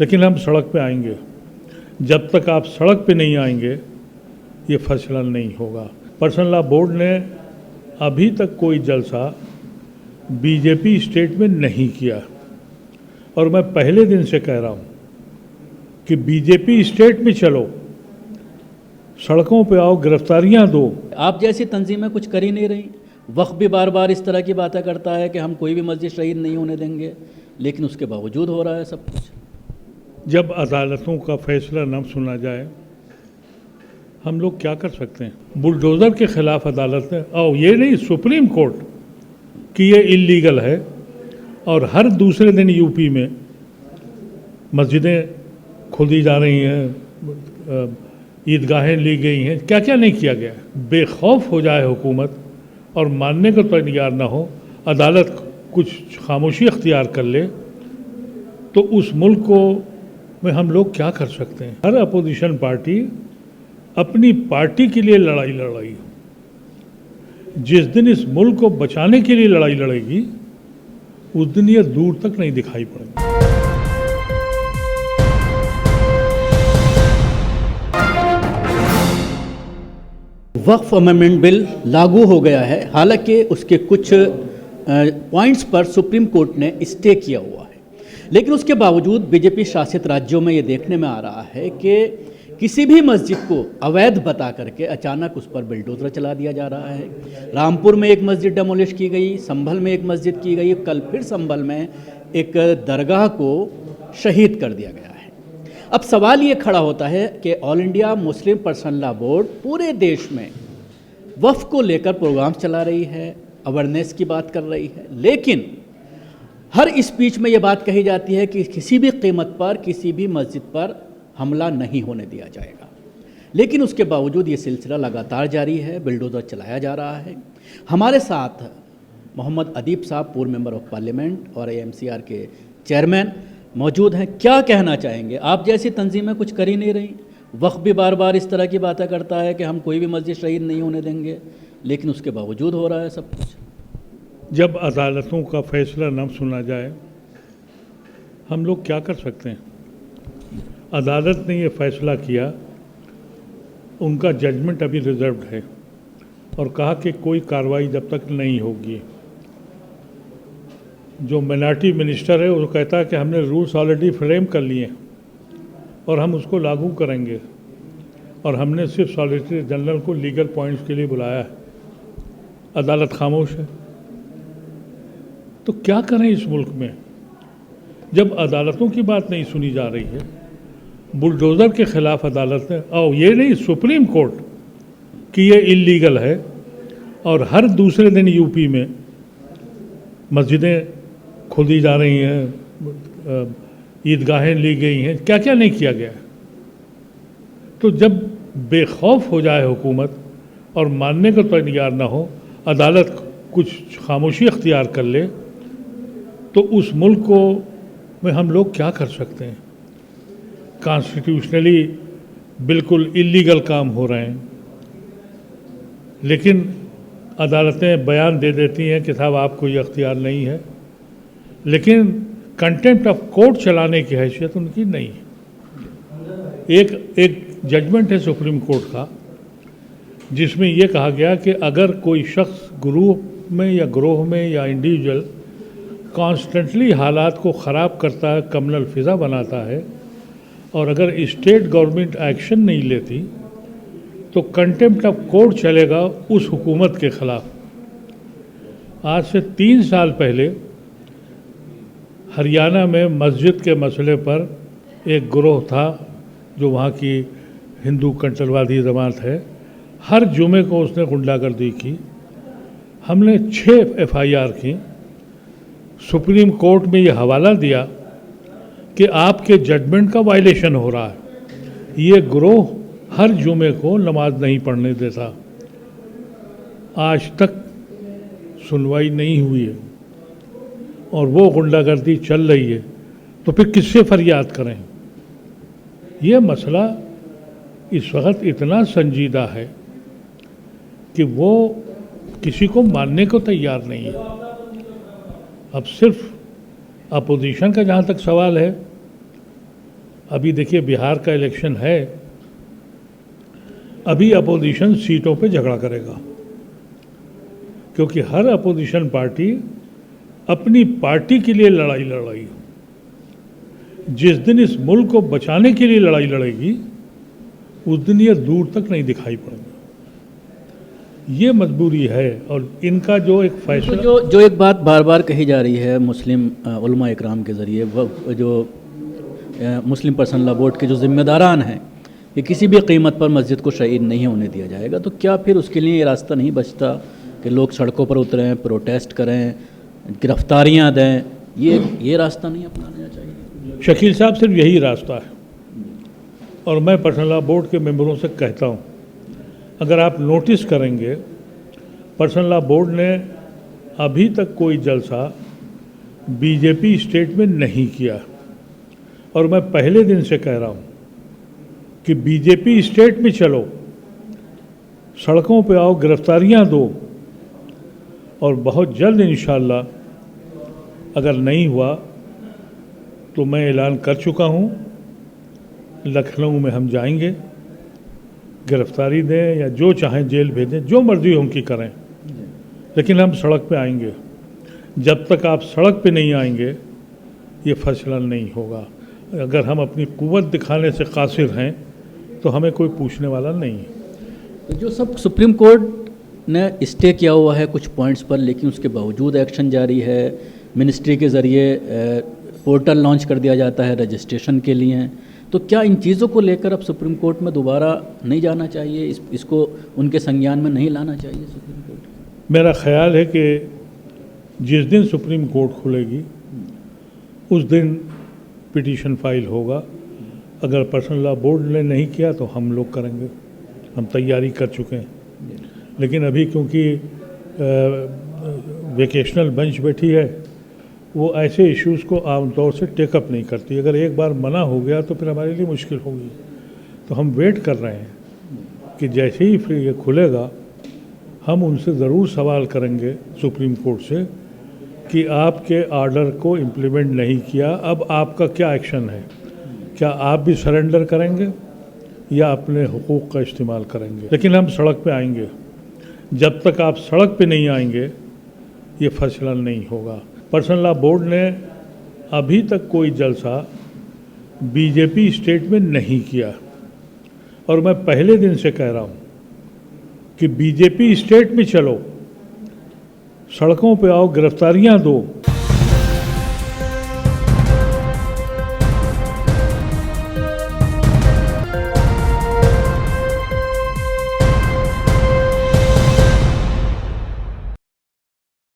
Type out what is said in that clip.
लेकिन हम सड़क पे आएंगे। जब तक आप सड़क पे नहीं आएंगे ये फैसला नहीं होगा। पर्सनल लॉ बोर्ड ने अभी तक कोई जलसा बीजेपी स्टेट में नहीं किया और मैं पहले दिन से कह रहा हूं कि बीजेपी स्टेट में चलो, सड़कों पे आओ, गिरफ्तारियां दो। आप जैसी तंजीमें कुछ कर ही नहीं रही। वक्त भी बार बार इस तरह की बातें करता है कि हम कोई भी मस्जिद शहीद नहीं होने देंगे, लेकिन उसके बावजूद हो रहा है सब कुछ। जब अदालतों का फैसला न सुना जाए हम लोग क्या कर सकते हैं। बुलडोज़र के खिलाफ अदालत ने, और ये नहीं सुप्रीम कोर्ट, कि ये इल्लीगल है और हर दूसरे दिन यूपी में मस्जिदें खोदी जा रही हैं, ईदगाहें ली गई हैं, क्या क्या नहीं किया गया। बेखौफ हो जाए हुकूमत और मानने को तैयार ना हो, अदालत कुछ खामोशी अख्तियार कर ले, तो उस मुल्क को में हम लोग क्या कर सकते हैं। हर अपोजिशन पार्टी अपनी पार्टी के लिए लड़ाई लड़ाई, जिस दिन इस मुल्क को बचाने के लिए लड़ाई लड़ेगी उस दिन ये दूर तक नहीं दिखाई पड़ेगी। वक्फ अमेंडमेंट बिल लागू हो गया है, हालांकि उसके कुछ पॉइंट्स पर सुप्रीम कोर्ट ने स्टे किया हुआ है, लेकिन उसके बावजूद बीजेपी शासित राज्यों में ये देखने में आ रहा है कि किसी भी मस्जिद को अवैध बता करके अचानक उस पर बिल्डोजर चला दिया जा रहा है। रामपुर में एक मस्जिद डेमोलिश की गई, संभल में एक मस्जिद की गई, कल फिर संभल में एक दरगाह को शहीद कर दिया गया है। अब सवाल ये खड़ा होता है कि all India Muslim personal law board पूरे देश में वक्फ को लेकर प्रोग्राम चला रही है, अवेयरनेस की बात कर रही है, लेकिन हर स्पीच में ये बात कही जाती है कि किसी भी कीमत पर किसी भी मस्जिद पर हमला नहीं होने दिया जाएगा। लेकिन उसके बावजूद ये सिलसिला लगातार जारी है, बिल्डोजर चलाया जा रहा है। हमारे साथ मोहम्मद अदीब साहब, पूर्व मेंबर ऑफ पार्लियामेंट और AMCR के चेयरमैन मौजूद हैं। क्या कहना चाहेंगे? आप जैसी तंजीमें कुछ कर ही नहीं रही। वक्त भी बार बार इस तरह की बातें करता है कि हम कोई भी मस्जिद शहीद नहीं होने देंगे, लेकिन उसके बावजूद हो रहा है सब कुछ। जब अदालतों का फैसला न सुना जाए हम लोग क्या कर सकते हैं। अदालत ने ये फैसला किया, उनका जजमेंट अभी रिजर्व्ड है और कहा कि कोई कार्रवाई जब तक नहीं होगी। जो मिनॉरिटी मिनिस्टर है वो कहता है कि हमने रूल्स ऑलरेडी फ्रेम कर लिए और हम उसको लागू करेंगे, और हमने सिर्फ सॉलिसिटर जनरल को लीगल पॉइंट्स के लिए बुलाया है। अदालत खामोश है। तो क्या करें इस मुल्क में जब अदालतों की बात नहीं सुनी जा रही है। बुलडोज़र के खिलाफ अदालत ने, और ये नहीं सुप्रीम कोर्ट, कि ये इल्लीगल है और हर दूसरे दिन यूपी में मस्जिदें खोदी जा रही हैं, ईदगाहें ली गई हैं, क्या क्या नहीं किया गया। तो जब बेखौफ हो जाए हुकूमत और मानने को तैयार ना हो, अदालत कुछ खामोशी अख्तियार कर ले, तो उस मुल्क को में हम लोग क्या कर सकते हैं। कॉन्स्टिट्यूशनली बिल्कुल इल्लीगल काम हो रहे हैं, लेकिन अदालतें बयान दे देती हैं कि साहब आपको ये अख्तियार नहीं है, लेकिन कंटेम्प्ट ऑफ कोर्ट चलाने की हैसियत उनकी नहीं है। एक जजमेंट है सुप्रीम कोर्ट का जिसमें यह कहा गया कि अगर कोई शख्स ग्रुप में या ग्रोह में या इंडिविजुअल कॉन्स्टेंटली हालात को ख़राब करता है, कम्युनल फिज़ा बनाता है, और अगर स्टेट गवर्नमेंट एक्शन नहीं लेती तो कंटेम्प्ट ऑफ कोर्ट चलेगा उस हुकूमत के ख़िलाफ़। आज से 3 साल पहले हरियाणा में मस्जिद के मसले पर एक गिरोह था जो वहाँ की हिंदू कट्टरवादी जमात है। हर जुमे को उसने गुंडागर्दी की। हमने 6 FIR की। सुप्रीम कोर्ट में ये हवाला दिया कि आपके जजमेंट का वायलेशन हो रहा है। ये गिरोह हर जुमे को नमाज नहीं पढ़ने देता। आज तक सुनवाई नहीं हुई है और वो गुंडागर्दी चल रही है, तो फिर किससे फरियाद करें। ये मसला इस वक्त इतना संजीदा है कि वो किसी को मानने को तैयार नहीं है। अब सिर्फ अपोजिशन का जहाँ तक सवाल है, अभी देखिए बिहार का इलेक्शन है, अभी अपोजिशन सीटों पे झगड़ा करेगा, क्योंकि हर अपोजिशन पार्टी अपनी पार्टी के लिए लड़ाई लड़ाई। जिस दिन इस मुल्क को बचाने के लिए लड़ाई लड़ेगी उस दिन ये दूर तक नहीं दिखाई पड़ेगी। ये मजबूरी है। और इनका जो एक तो फैसला जो एक बात बार बार कही जा रही है मुस्लिम उलमा इकराम के ज़रिए, वह जो मुस्लिम पर्सनल लॉ बोर्ड के जो जिम्मेदारान हैं कि किसी भी कीमत पर मस्जिद को शहीद नहीं होने दिया जाएगा, तो क्या फिर उसके लिए ये रास्ता नहीं बचता कि लोग सड़कों पर उतरें, प्रोटेस्ट करें, गिरफ्तारियां दें? ये रास्ता नहीं अपनाना चाहिए? शकील साहब, सिर्फ यही रास्ता है। और मैं पर्सनल लॉ बोर्ड के मेंबरों से कहता हूँ, अगर आप नोटिस करेंगे, पर्सनल लॉ बोर्ड ने अभी तक कोई जलसा बीजेपी स्टेट में नहीं किया। और मैं पहले दिन से कह रहा हूँ कि बीजेपी स्टेट में चलो, सड़कों पे आओ, गिरफ्तारियां दो, और बहुत जल्द इंशाअल्लाह अगर नहीं हुआ तो मैं ऐलान कर चुका हूँ, लखनऊ में हम जाएंगे, गिरफ्तारी दें या जो चाहें जेल भेजें, जो मर्जी उनकी करें, लेकिन हम सड़क पे आएंगे। जब तक आप सड़क पे नहीं आएंगे ये फैसला नहीं होगा। अगर हम अपनी कुव्वत दिखाने से कासिर हैं तो हमें कोई पूछने वाला नहीं है। तो जो सब सुप्रीम कोर्ट ने स्टे किया हुआ है कुछ पॉइंट्स पर, लेकिन उसके बावजूद एक्शन जारी है। मिनिस्ट्री के ज़रिए पोर्टल लॉन्च कर दिया जाता है रजिस्ट्रेशन के लिए। तो क्या इन चीज़ों को लेकर अब सुप्रीम कोर्ट में दोबारा नहीं जाना चाहिए? इसको उनके संज्ञान में नहीं लाना चाहिए सुप्रीम कोर्ट? मेरा ख्याल है कि जिस दिन सुप्रीम कोर्ट खुलेगी उस दिन पिटीशन फाइल होगा। अगर पर्सनल लॉ बोर्ड ने नहीं किया तो हम लोग करेंगे, हम तैयारी कर चुके हैं। लेकिन अभी क्योंकि वेकेशनल बेंच बैठी है, वो ऐसे इश्यूज़ को आमतौर से टेकअप नहीं करती। अगर एक बार मना हो गया तो फिर हमारे लिए मुश्किल होगी। तो हम वेट कर रहे हैं कि जैसे ही फिर ये खुलेगा हम उनसे ज़रूर सवाल करेंगे सुप्रीम कोर्ट से कि आपके आर्डर को इम्प्लीमेंट नहीं किया, अब आपका क्या एक्शन है? क्या आप भी सरेंडर करेंगे या अपने हुकूक का इस्तेमाल करेंगे? लेकिन हम सड़क पे आएंगे। जब तक आप सड़क पे नहीं आएंगे ये फैसला नहीं होगा। पर्सनल लॉ बोर्ड ने अभी तक कोई जलसा बीजेपी स्टेट में नहीं किया। और मैं पहले दिन से कह रहा हूँ कि बीजेपी स्टेट में चलो, सड़कों पे आओ, गिरफ्तारियां दो,